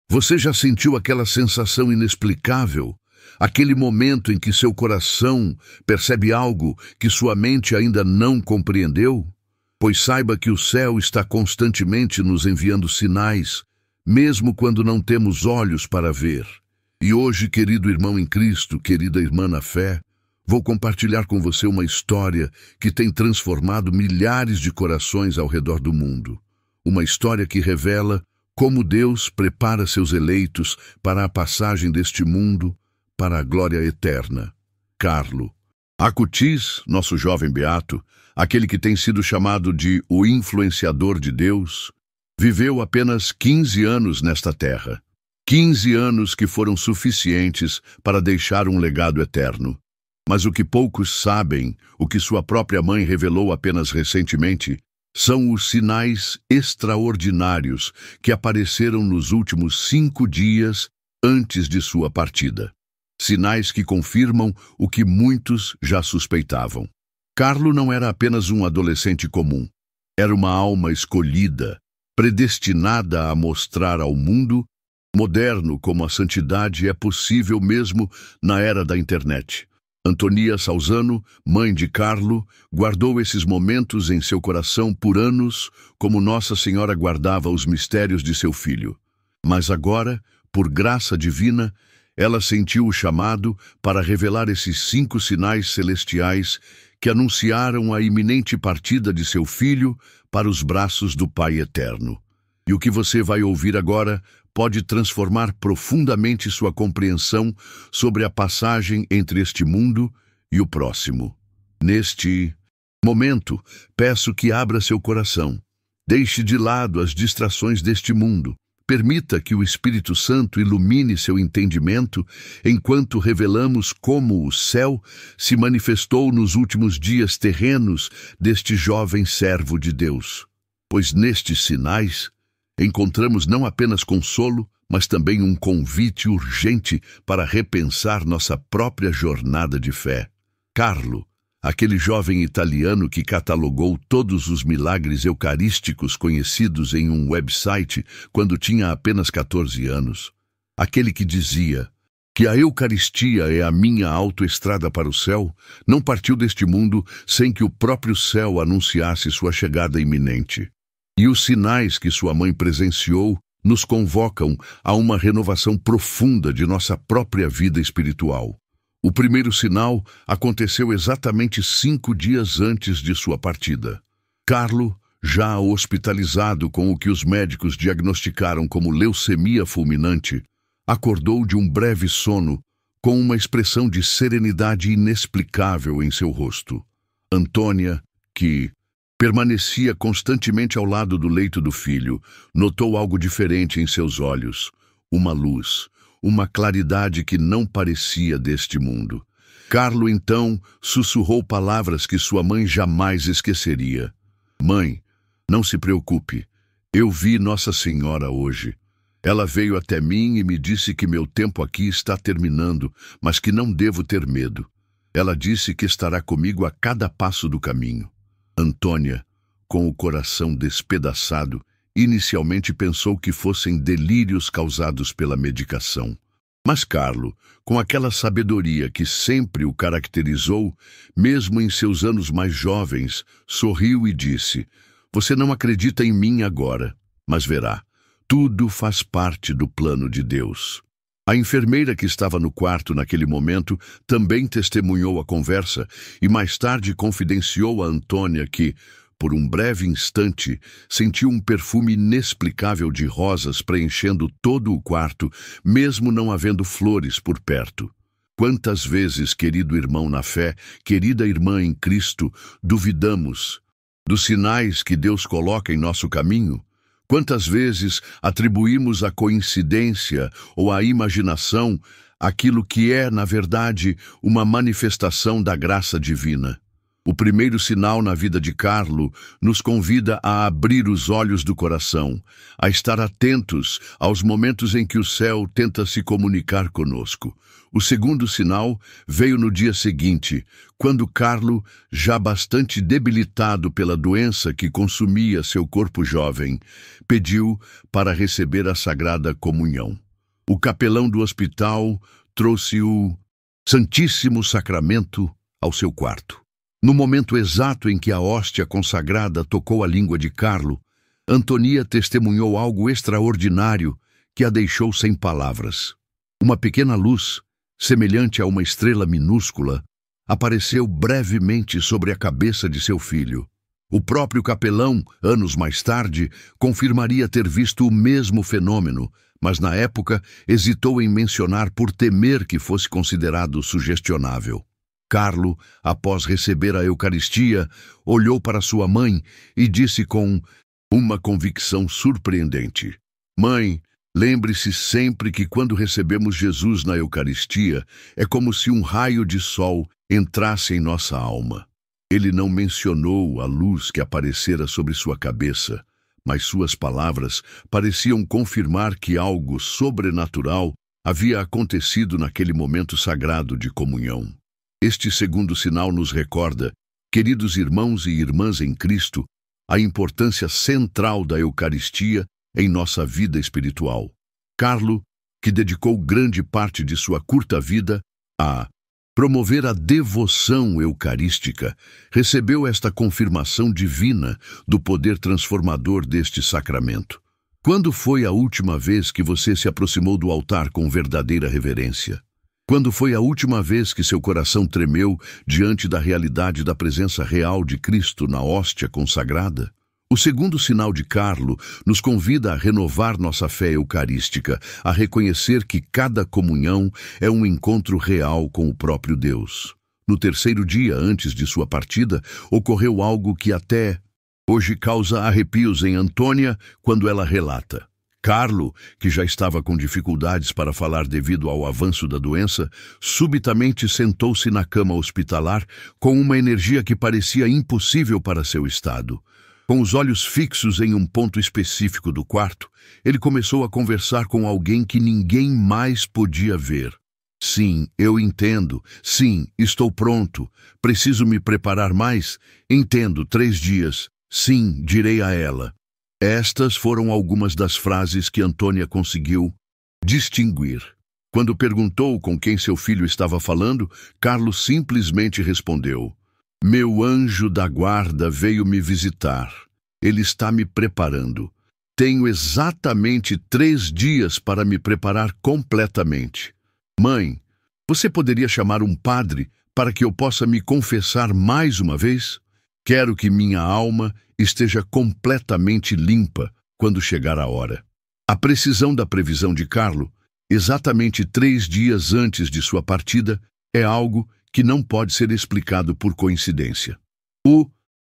Você já sentiu aquela sensação inexplicável? Aquele momento em que seu coração percebe algo que sua mente ainda não compreendeu? Pois saiba que o céu está constantemente nos enviando sinais, mesmo quando não temos olhos para ver. E hoje, querido irmão em Cristo, querida irmã na fé, vou compartilhar com você uma história que tem transformado milhares de corações ao redor do mundo. Uma história que revela como Deus prepara seus eleitos para a passagem deste mundo para a glória eterna. Carlo Acutis, nosso jovem beato, aquele que tem sido chamado de o influenciador de Deus, viveu apenas 15 anos nesta terra. 15 anos que foram suficientes para deixar um legado eterno. Mas o que poucos sabem, o que sua própria mãe revelou apenas recentemente, são os sinais extraordinários que apareceram nos últimos 5 dias antes de sua partida. Sinais que confirmam o que muitos já suspeitavam. Carlo não era apenas um adolescente comum. Era uma alma escolhida, predestinada a mostrar ao mundo moderno como a santidade é possível mesmo na era da internet. Antonia Salzano, mãe de Carlo, guardou esses momentos em seu coração por anos, como Nossa Senhora guardava os mistérios de seu filho. Mas agora, por graça divina, ela sentiu o chamado para revelar esses 5 sinais celestiais que anunciaram a iminente partida de seu filho para os braços do Pai Eterno. E o que você vai ouvir agora pode transformar profundamente sua compreensão sobre a passagem entre este mundo e o próximo. Neste momento, peço que abra seu coração. Deixe de lado as distrações deste mundo. Permita que o Espírito Santo ilumine seu entendimento enquanto revelamos como o céu se manifestou nos últimos dias terrenos deste jovem servo de Deus. Pois nestes sinais encontramos não apenas consolo, mas também um convite urgente para repensar nossa própria jornada de fé. Carlo, aquele jovem italiano que catalogou todos os milagres eucarísticos conhecidos em um website quando tinha apenas 14 anos. Aquele que dizia que a Eucaristia é a minha autoestrada para o céu, não partiu deste mundo sem que o próprio céu anunciasse sua chegada iminente. E os sinais que sua mãe presenciou nos convocam a uma renovação profunda de nossa própria vida espiritual. O primeiro sinal aconteceu exatamente 5 dias antes de sua partida. Carlo, já hospitalizado com o que os médicos diagnosticaram como leucemia fulminante, acordou de um breve sono com uma expressão de serenidade inexplicável em seu rosto. Antônia, que permanecia constantemente ao lado do leito do filho, notou algo diferente em seus olhos, uma luz, uma claridade que não parecia deste mundo. Carlo, então, sussurrou palavras que sua mãe jamais esqueceria. Mãe, não se preocupe, eu vi Nossa Senhora hoje. Ela veio até mim e me disse que meu tempo aqui está terminando, mas que não devo ter medo. Ela disse que estará comigo a cada passo do caminho. Antônia, com o coração despedaçado, inicialmente pensou que fossem delírios causados pela medicação. Mas Carlo, com aquela sabedoria que sempre o caracterizou, mesmo em seus anos mais jovens, sorriu e disse: "Você não acredita em mim agora, mas verá, tudo faz parte do plano de Deus." A enfermeira que estava no quarto naquele momento também testemunhou a conversa e mais tarde confidenciou a Antônia que, por um breve instante, sentiu um perfume inexplicável de rosas preenchendo todo o quarto, mesmo não havendo flores por perto. Quantas vezes, querido irmão na fé, querida irmã em Cristo, duvidamos dos sinais que Deus coloca em nosso caminho? Quantas vezes atribuímos à coincidência ou à imaginação aquilo que é, na verdade, uma manifestação da graça divina? O primeiro sinal na vida de Carlo nos convida a abrir os olhos do coração, a estar atentos aos momentos em que o céu tenta se comunicar conosco. O segundo sinal veio no dia seguinte, quando Carlo, já bastante debilitado pela doença que consumia seu corpo jovem, pediu para receber a Sagrada Comunhão. O capelão do hospital trouxe o Santíssimo Sacramento ao seu quarto. No momento exato em que a hóstia consagrada tocou a língua de Carlo, Antonia testemunhou algo extraordinário que a deixou sem palavras. Uma pequena luz, semelhante a uma estrela minúscula, apareceu brevemente sobre a cabeça de seu filho. O próprio capelão, anos mais tarde, confirmaria ter visto o mesmo fenômeno, mas na época hesitou em mencionar por temer que fosse considerado sugestionável. Carlo, após receber a Eucaristia, olhou para sua mãe e disse com uma convicção surpreendente: "Mãe, lembre-se sempre que quando recebemos Jesus na Eucaristia, é como se um raio de sol entrasse em nossa alma." Ele não mencionou a luz que aparecera sobre sua cabeça, mas suas palavras pareciam confirmar que algo sobrenatural havia acontecido naquele momento sagrado de comunhão. Este segundo sinal nos recorda, queridos irmãos e irmãs em Cristo, a importância central da Eucaristia em nossa vida espiritual. Carlo, que dedicou grande parte de sua curta vida a promover a devoção eucarística, recebeu esta confirmação divina do poder transformador deste sacramento. Quando foi a última vez que você se aproximou do altar com verdadeira reverência? Quando foi a última vez que seu coração tremeu diante da realidade da presença real de Cristo na hóstia consagrada? O segundo sinal de Carlo nos convida a renovar nossa fé eucarística, a reconhecer que cada comunhão é um encontro real com o próprio Deus. No terceiro dia antes de sua partida, ocorreu algo que até hoje causa arrepios em Antônia quando ela relata. Carlo, que já estava com dificuldades para falar devido ao avanço da doença, subitamente sentou-se na cama hospitalar com uma energia que parecia impossível para seu estado. Com os olhos fixos em um ponto específico do quarto, ele começou a conversar com alguém que ninguém mais podia ver. "Sim, eu entendo. Sim, estou pronto. Preciso me preparar mais? Entendo, 3 dias. Sim, direi a ela." Estas foram algumas das frases que Antônia conseguiu distinguir. Quando perguntou com quem seu filho estava falando, Carlos simplesmente respondeu: "Meu anjo da guarda veio me visitar. Ele está me preparando. Tenho exatamente 3 dias para me preparar completamente. Mãe, você poderia chamar um padre para que eu possa me confessar mais uma vez? Quero que minha alma esteja completamente limpa quando chegar a hora." A precisão da previsão de Carlo, exatamente 3 dias antes de sua partida, é algo que não pode ser explicado por coincidência. O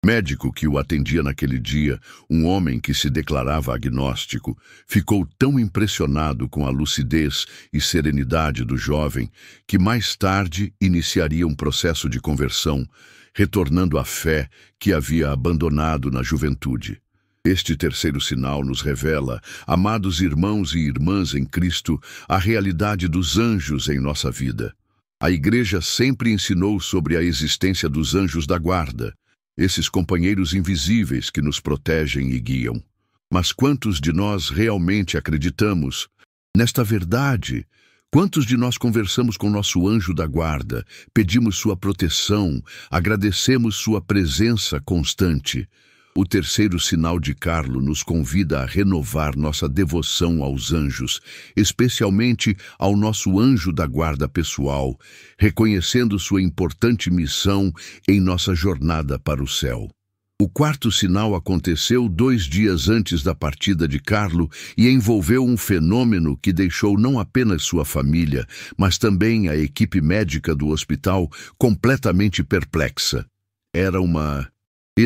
médico que o atendia naquele dia, um homem que se declarava agnóstico, ficou tão impressionado com a lucidez e serenidade do jovem que mais tarde iniciaria um processo de conversão, retornando à fé que havia abandonado na juventude. Este terceiro sinal nos revela, amados irmãos e irmãs em Cristo, a realidade dos anjos em nossa vida. A Igreja sempre ensinou sobre a existência dos anjos da guarda, esses companheiros invisíveis que nos protegem e guiam. Mas quantos de nós realmente acreditamos nesta verdade? Quantos de nós conversamos com nosso anjo da guarda, pedimos sua proteção, agradecemos sua presença constante? O terceiro sinal de Carlo nos convida a renovar nossa devoção aos anjos, especialmente ao nosso anjo da guarda pessoal, reconhecendo sua importante missão em nossa jornada para o céu. O quarto sinal aconteceu 2 dias antes da partida de Carlo e envolveu um fenômeno que deixou não apenas sua família, mas também a equipe médica do hospital completamente perplexa. Era uma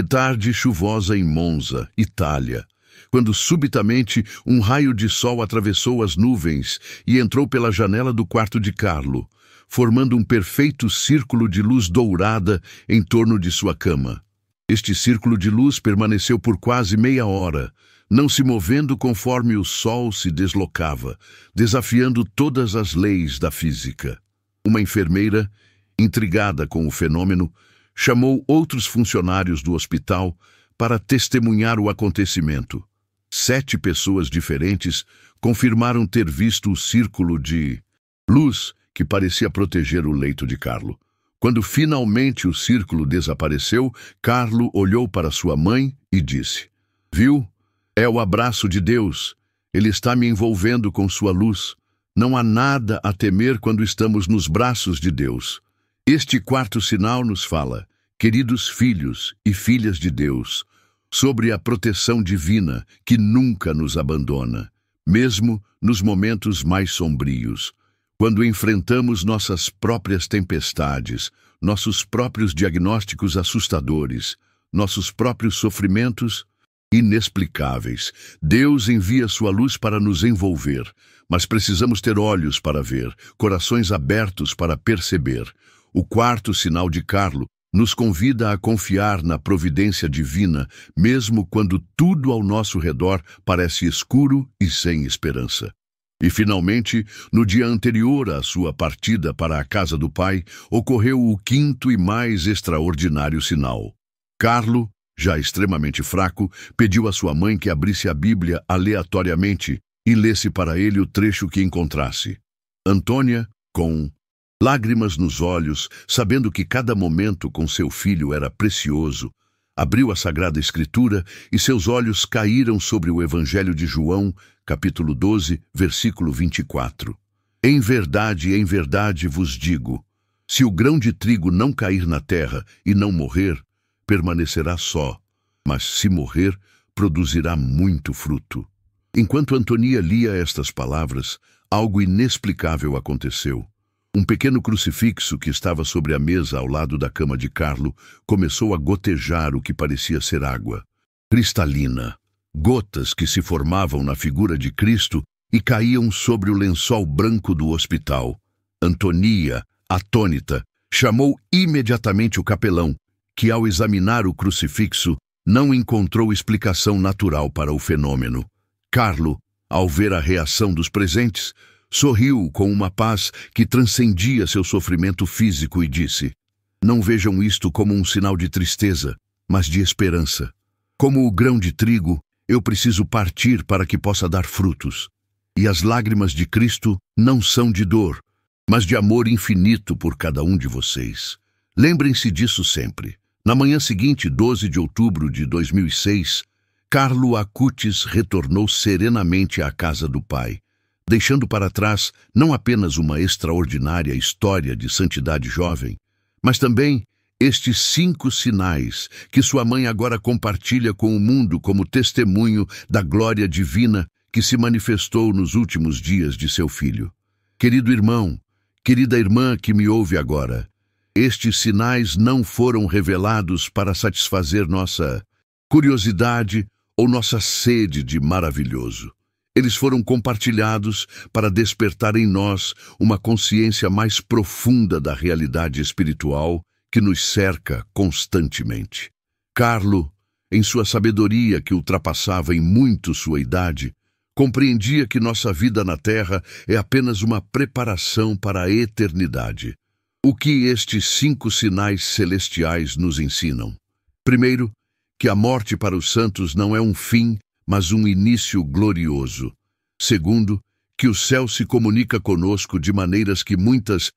tarde chuvosa em Monza, Itália. quando subitamente um raio de sol atravessou as nuvens e entrou pela janela do quarto de Carlo, formando um perfeito círculo de luz dourada em torno de sua cama. Este círculo de luz permaneceu por quase meia hora, não se movendo conforme o sol se deslocava, desafiando todas as leis da física. Uma enfermeira, intrigada com o fenômeno, chamou outros funcionários do hospital para testemunhar o acontecimento. 7 pessoas diferentes confirmaram ter visto o círculo de luz que parecia proteger o leito de Carlo. Quando finalmente o círculo desapareceu, Carlo olhou para sua mãe e disse: "Viu? É o abraço de Deus. Ele está me envolvendo com sua luz. Não há nada a temer quando estamos nos braços de Deus." Este quarto sinal nos fala, queridos filhos e filhas de Deus, sobre a proteção divina que nunca nos abandona, mesmo nos momentos mais sombrios. Quando enfrentamos nossas próprias tempestades, nossos próprios diagnósticos assustadores, nossos próprios sofrimentos inexplicáveis, Deus envia sua luz para nos envolver, mas precisamos ter olhos para ver, corações abertos para perceber. O quarto sinal de Carlo nos convida a confiar na providência divina, mesmo quando tudo ao nosso redor parece escuro e sem esperança. E, finalmente, no dia anterior à sua partida para a casa do pai, ocorreu o quinto e mais extraordinário sinal. Carlo, já extremamente fraco, pediu à sua mãe que abrisse a Bíblia aleatoriamente e lesse para ele o trecho que encontrasse. Antônia, com lágrimas nos olhos, sabendo que cada momento com seu filho era precioso, abriu a Sagrada Escritura e seus olhos caíram sobre o Evangelho de João, capítulo 12, versículo 24. Em verdade vos digo, se o grão de trigo não cair na terra e não morrer, permanecerá só, mas se morrer, produzirá muito fruto. Enquanto Antônia lia estas palavras, algo inexplicável aconteceu. Um pequeno crucifixo que estava sobre a mesa ao lado da cama de Carlo começou a gotejar o que parecia ser água cristalina, gotas que se formavam na figura de Cristo e caíam sobre o lençol branco do hospital. Antônia, atônita, chamou imediatamente o capelão, que ao examinar o crucifixo não encontrou explicação natural para o fenômeno. Carlo, ao ver a reação dos presentes, sorriu com uma paz que transcendia seu sofrimento físico e disse: "Não vejam isto como um sinal de tristeza, mas de esperança. Como o grão de trigo, eu preciso partir para que possa dar frutos. E as lágrimas de Cristo não são de dor, mas de amor infinito por cada um de vocês. Lembrem-se disso sempre." Na manhã seguinte, 12 de outubro de 2006, Carlo Acutis retornou serenamente à casa do pai, deixando para trás não apenas uma extraordinária história de santidade jovem, mas também estes 5 sinais que sua mãe agora compartilha com o mundo como testemunho da glória divina que se manifestou nos últimos dias de seu filho. Querido irmão, querida irmã que me ouve agora, estes sinais não foram revelados para satisfazer nossa curiosidade ou nossa sede de maravilhoso. Eles foram compartilhados para despertar em nós uma consciência mais profunda da realidade espiritual que nos cerca constantemente. Carlo, em sua sabedoria que ultrapassava em muito sua idade, compreendia que nossa vida na Terra é apenas uma preparação para a eternidade. O que estes 5 sinais celestiais nos ensinam? Primeiro, que a morte para os santos não é um fim, mas um início glorioso. Segundo, que o céu se comunica conosco de maneiras que muitas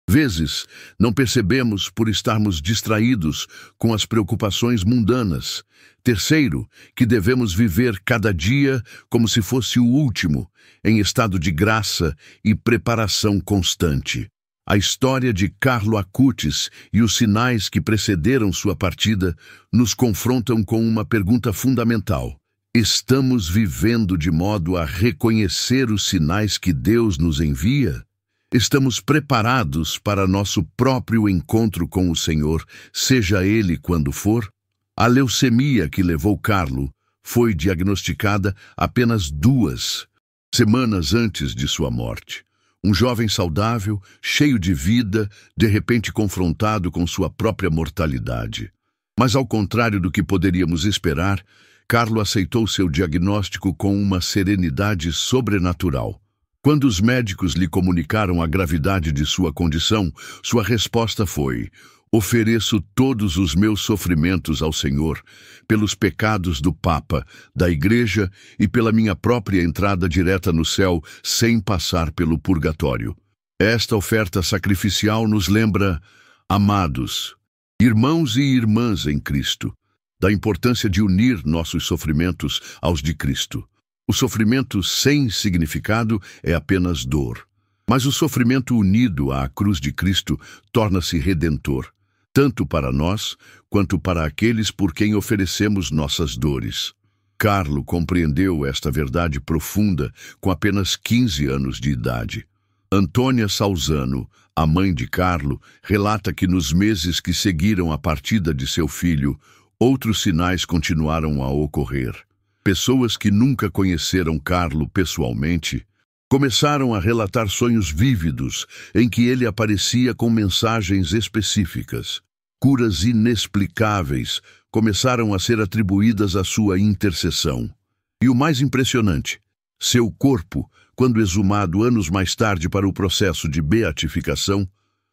vezes não percebemos por estarmos distraídos com as preocupações mundanas. Terceiro, que devemos viver cada dia como se fosse o último, em estado de graça e preparação constante. A história de Carlo Acutis e os sinais que precederam sua partida nos confrontam com uma pergunta fundamental. Estamos vivendo de modo a reconhecer os sinais que Deus nos envia? Estamos preparados para nosso próprio encontro com o Senhor, seja ele quando for? A leucemia que levou Carlo foi diagnosticada apenas 2 semanas antes de sua morte. Um jovem saudável, cheio de vida, de repente confrontado com sua própria mortalidade. Mas ao contrário do que poderíamos esperar, Carlo aceitou seu diagnóstico com uma serenidade sobrenatural. Quando os médicos lhe comunicaram a gravidade de sua condição, sua resposta foi: ofereço todos os meus sofrimentos ao Senhor, pelos pecados do Papa, da Igreja e pela minha própria entrada direta no céu, sem passar pelo purgatório. Esta oferta sacrificial nos lembra, amados, irmãos e irmãs em Cristo, da importância de unir nossos sofrimentos aos de Cristo. O sofrimento sem significado é apenas dor, mas o sofrimento unido à cruz de Cristo torna-se redentor, tanto para nós quanto para aqueles por quem oferecemos nossas dores. Carlo compreendeu esta verdade profunda com apenas 15 anos de idade. Antônia Salzano, a mãe de Carlo, relata que nos meses que seguiram a partida de seu filho, outros sinais continuaram a ocorrer. Pessoas que nunca conheceram Carlo pessoalmente começaram a relatar sonhos vívidos em que ele aparecia com mensagens específicas. Curas inexplicáveis começaram a ser atribuídas à sua intercessão. E o mais impressionante, seu corpo, quando exumado anos mais tarde para o processo de beatificação,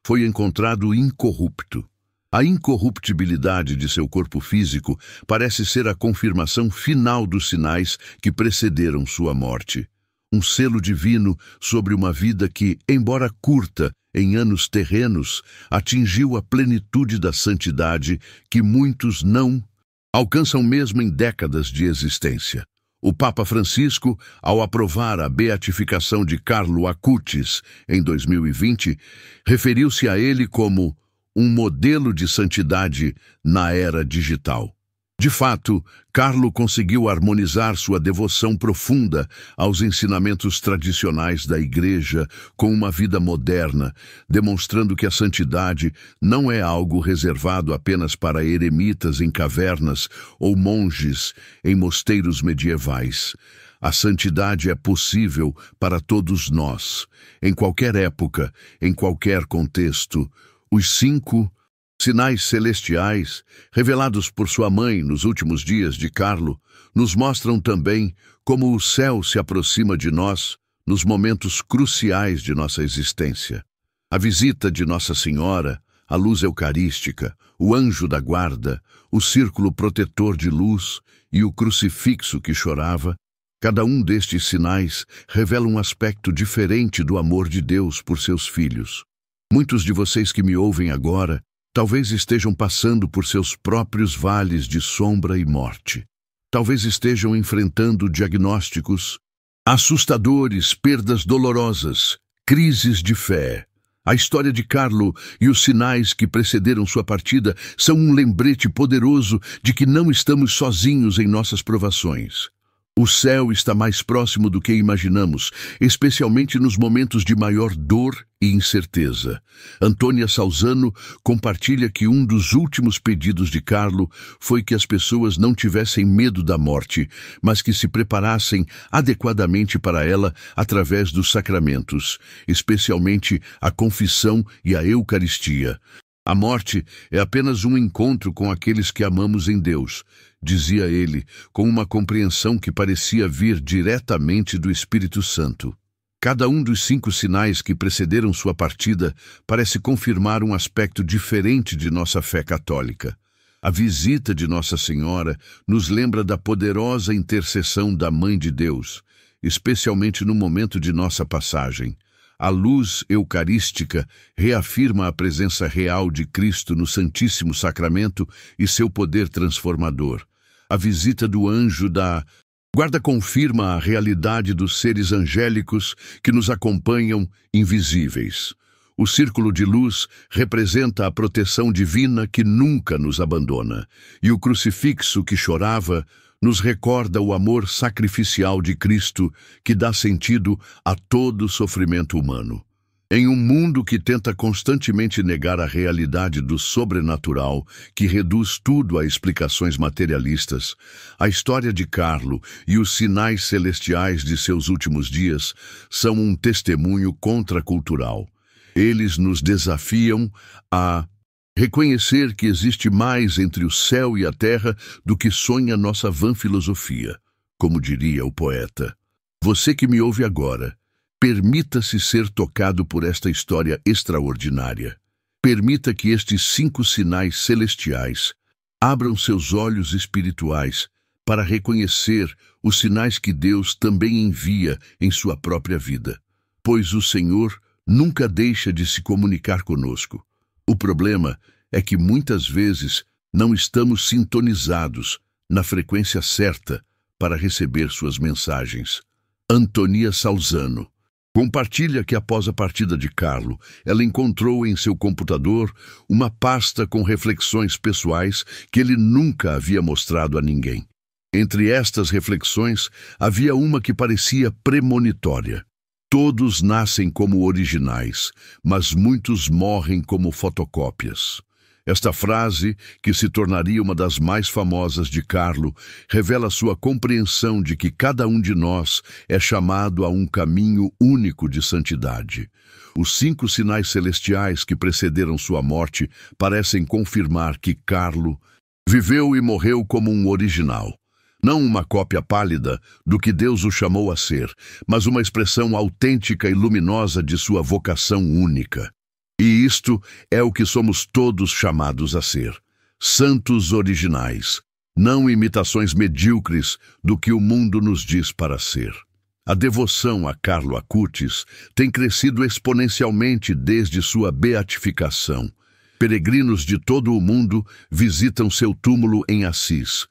foi encontrado incorrupto. A incorruptibilidade de seu corpo físico parece ser a confirmação final dos sinais que precederam sua morte. Um selo divino sobre uma vida que, embora curta em anos terrenos, atingiu a plenitude da santidade que muitos não alcançam mesmo em décadas de existência. O Papa Francisco, ao aprovar a beatificação de Carlo Acutis em 2020, referiu-se a ele como um modelo de santidade na era digital. De fato, Carlo conseguiu harmonizar sua devoção profunda aos ensinamentos tradicionais da Igreja com uma vida moderna, demonstrando que a santidade não é algo reservado apenas para eremitas em cavernas ou monges em mosteiros medievais. A santidade é possível para todos nós, em qualquer época, em qualquer contexto. Os 5 sinais celestiais, revelados por sua mãe nos últimos dias de Carlo, nos mostram também como o céu se aproxima de nós nos momentos cruciais de nossa existência. A visita de Nossa Senhora, a luz eucarística, o anjo da guarda, o círculo protetor de luz e o crucifixo que chorava, cada um destes sinais revela um aspecto diferente do amor de Deus por seus filhos. Muitos de vocês que me ouvem agora talvez estejam passando por seus próprios vales de sombra e morte. Talvez estejam enfrentando diagnósticos assustadores, perdas dolorosas, crises de fé. A história de Carlo e os sinais que precederam sua partida são um lembrete poderoso de que não estamos sozinhos em nossas provações. O céu está mais próximo do que imaginamos, especialmente nos momentos de maior dor e incerteza. Antônia Salzano compartilha que um dos últimos pedidos de Carlo foi que as pessoas não tivessem medo da morte, mas que se preparassem adequadamente para ela através dos sacramentos, especialmente a confissão e a Eucaristia. A morte é apenas um encontro com aqueles que amamos em Deus, dizia ele, com uma compreensão que parecia vir diretamente do Espírito Santo. Cada um dos 5 sinais que precederam sua partida parece confirmar um aspecto diferente de nossa fé católica. A visita de Nossa Senhora nos lembra da poderosa intercessão da Mãe de Deus, especialmente no momento de nossa passagem. A luz eucarística reafirma a presença real de Cristo no Santíssimo Sacramento e seu poder transformador. A visita do anjo da guarda confirma a realidade dos seres angélicos que nos acompanham invisíveis. O círculo de luz representa a proteção divina que nunca nos abandona, e o crucifixo que chorava nos recorda o amor sacrificial de Cristo que dá sentido a todo o sofrimento humano. Em um mundo que tenta constantemente negar a realidade do sobrenatural, que reduz tudo a explicações materialistas, a história de Carlo e os sinais celestiais de seus últimos dias são um testemunho contracultural. Eles nos desafiam a reconhecer que existe mais entre o céu e a terra do que sonha nossa vã filosofia. Como diria o poeta, você que me ouve agora, permita-se ser tocado por esta história extraordinária. Permita que estes 5 sinais celestiais abram seus olhos espirituais para reconhecer os sinais que Deus também envia em sua própria vida. Pois o Senhor nunca deixa de se comunicar conosco. O problema é que muitas vezes não estamos sintonizados na frequência certa para receber suas mensagens. Antonia Salzano compartilha que após a partida de Carlo, ela encontrou em seu computador uma pasta com reflexões pessoais que ele nunca havia mostrado a ninguém. Entre estas reflexões, havia uma que parecia premonitória. Todos nascem como originais, mas muitos morrem como fotocópias. Esta frase, que se tornaria uma das mais famosas de Carlo, revela sua compreensão de que cada um de nós é chamado a um caminho único de santidade. Os 5 sinais celestiais que precederam sua morte parecem confirmar que Carlo viveu e morreu como um original. Não uma cópia pálida do que Deus o chamou a ser, mas uma expressão autêntica e luminosa de sua vocação única. E isto é o que somos todos chamados a ser: santos originais, não imitações medíocres do que o mundo nos diz para ser. A devoção a Carlo Acutis tem crescido exponencialmente desde sua beatificação. Peregrinos de todo o mundo visitam seu túmulo em Assis,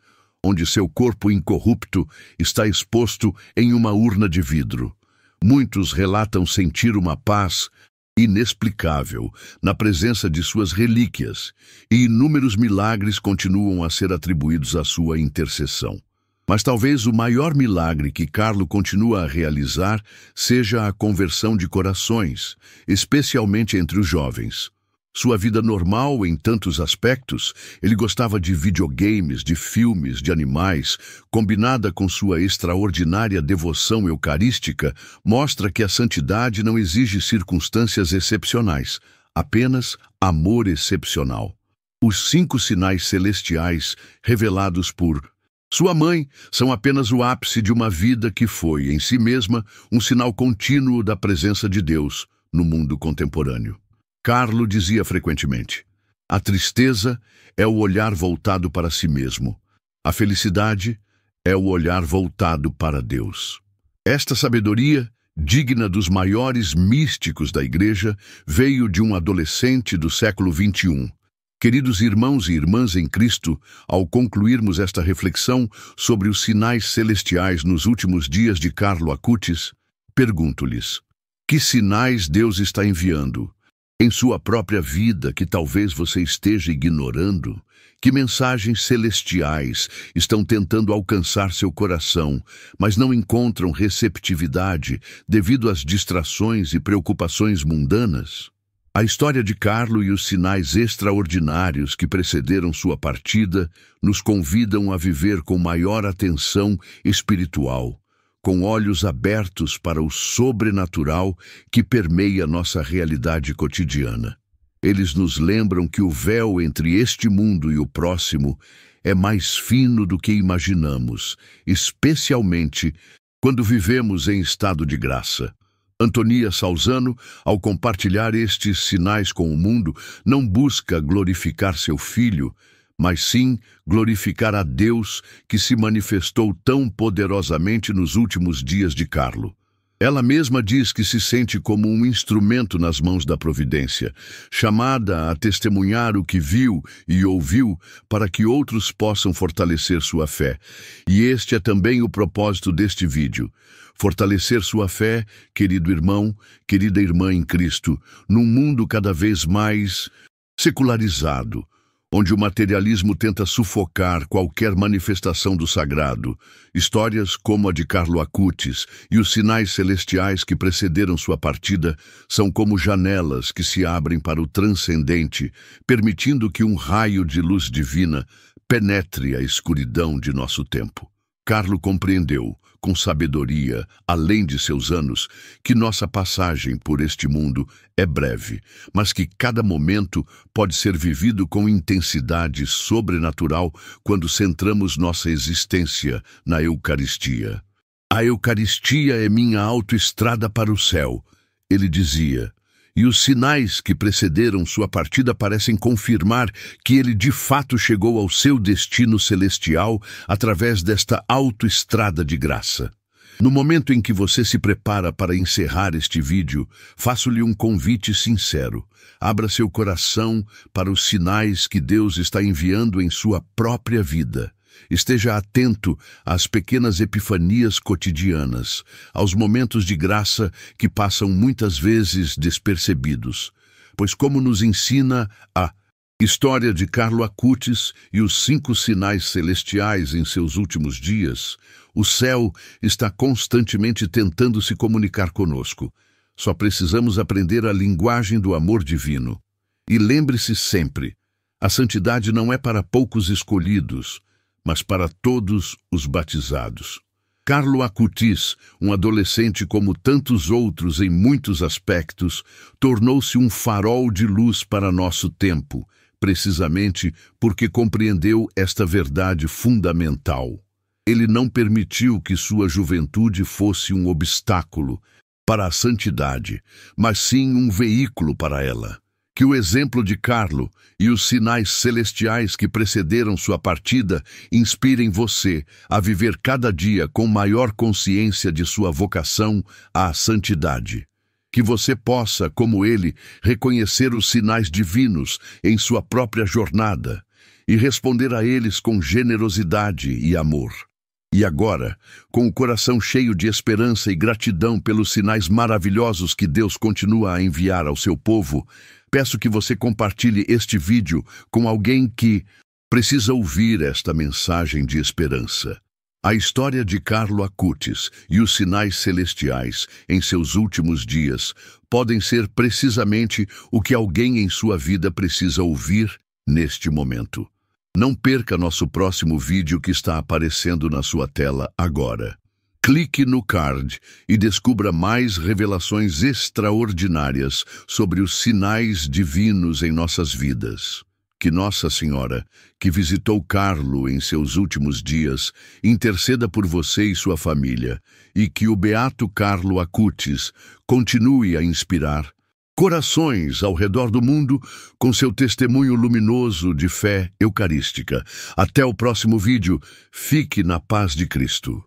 onde seu corpo incorrupto está exposto em uma urna de vidro. Muitos relatam sentir uma paz inexplicável na presença de suas relíquias, e inúmeros milagres continuam a ser atribuídos à sua intercessão. Mas talvez o maior milagre que Carlo continua a realizar seja a conversão de corações, especialmente entre os jovens. Sua vida normal em tantos aspectos, ele gostava de videogames, de filmes, de animais, combinada com sua extraordinária devoção eucarística, mostra que a santidade não exige circunstâncias excepcionais, apenas amor excepcional. Os 5 sinais celestiais revelados por sua mãe são apenas o ápice de uma vida que foi, em si mesma, um sinal contínuo da presença de Deus no mundo contemporâneo. Carlo dizia frequentemente: a tristeza é o olhar voltado para si mesmo. A felicidade é o olhar voltado para Deus. Esta sabedoria, digna dos maiores místicos da Igreja, veio de um adolescente do século XXI. Queridos irmãos e irmãs em Cristo, ao concluirmos esta reflexão sobre os sinais celestiais nos últimos dias de Carlo Acutis, pergunto-lhes: que sinais Deus está enviando em sua própria vida que talvez você esteja ignorando? Que mensagens celestiais estão tentando alcançar seu coração, mas não encontram receptividade devido às distrações e preocupações mundanas? A história de Carlo e os sinais extraordinários que precederam sua partida nos convidam a viver com maior atenção espiritual, com olhos abertos para o sobrenatural que permeia nossa realidade cotidiana. Eles nos lembram que o véu entre este mundo e o próximo é mais fino do que imaginamos, especialmente quando vivemos em estado de graça. Antonia Salzano, ao compartilhar estes sinais com o mundo, não busca glorificar seu filho, mas sim glorificar a Deus que se manifestou tão poderosamente nos últimos dias de Carlo. Ela mesma diz que se sente como um instrumento nas mãos da providência, chamada a testemunhar o que viu e ouviu para que outros possam fortalecer sua fé. E este é também o propósito deste vídeo: fortalecer sua fé, querido irmão, querida irmã em Cristo, num mundo cada vez mais secularizado. onde o materialismo tenta sufocar qualquer manifestação do sagrado. Histórias como a de Carlo Acutis e os sinais celestiais que precederam sua partida são como janelas que se abrem para o transcendente, permitindo que um raio de luz divina penetre a escuridão de nosso tempo. Carlo compreendeu, com sabedoria, além de seus anos, que nossa passagem por este mundo é breve, mas que cada momento pode ser vivido com intensidade sobrenatural quando centramos nossa existência na Eucaristia. A Eucaristia é minha autoestrada para o céu, ele dizia, e os sinais que precederam sua partida parecem confirmar que ele de fato chegou ao seu destino celestial através desta autoestrada de graça. No momento em que você se prepara para encerrar este vídeo, faço-lhe um convite sincero. Abra seu coração para os sinais que Deus está enviando em sua própria vida. Esteja atento às pequenas epifanias cotidianas, aos momentos de graça que passam muitas vezes despercebidos. Pois como nos ensina a história de Carlo Acutis e os 5 sinais celestiais em seus últimos dias, o céu está constantemente tentando se comunicar conosco. Só precisamos aprender a linguagem do amor divino. E lembre-se sempre, a santidade não é para poucos escolhidos, mas para todos os batizados. Carlo Acutis, um adolescente como tantos outros em muitos aspectos, tornou-se um farol de luz para nosso tempo, precisamente porque compreendeu esta verdade fundamental. Ele não permitiu que sua juventude fosse um obstáculo para a santidade, mas sim um veículo para ela. Que o exemplo de Carlo e os sinais celestiais que precederam sua partida inspirem você a viver cada dia com maior consciência de sua vocação à santidade. Que você possa, como ele, reconhecer os sinais divinos em sua própria jornada e responder a eles com generosidade e amor. E agora, com o coração cheio de esperança e gratidão pelos sinais maravilhosos que Deus continua a enviar ao seu povo, peço que você compartilhe este vídeo com alguém que precisa ouvir esta mensagem de esperança. A história de Carlo Acutis e os sinais celestiais em seus últimos dias podem ser precisamente o que alguém em sua vida precisa ouvir neste momento. Não perca nosso próximo vídeo que está aparecendo na sua tela agora. Clique no card e descubra mais revelações extraordinárias sobre os sinais divinos em nossas vidas. Que Nossa Senhora, que visitou Carlo em seus últimos dias, interceda por você e sua família, e que o beato Carlo Acutis continue a inspirar corações ao redor do mundo com seu testemunho luminoso de fé eucarística. Até o próximo vídeo. Fique na paz de Cristo.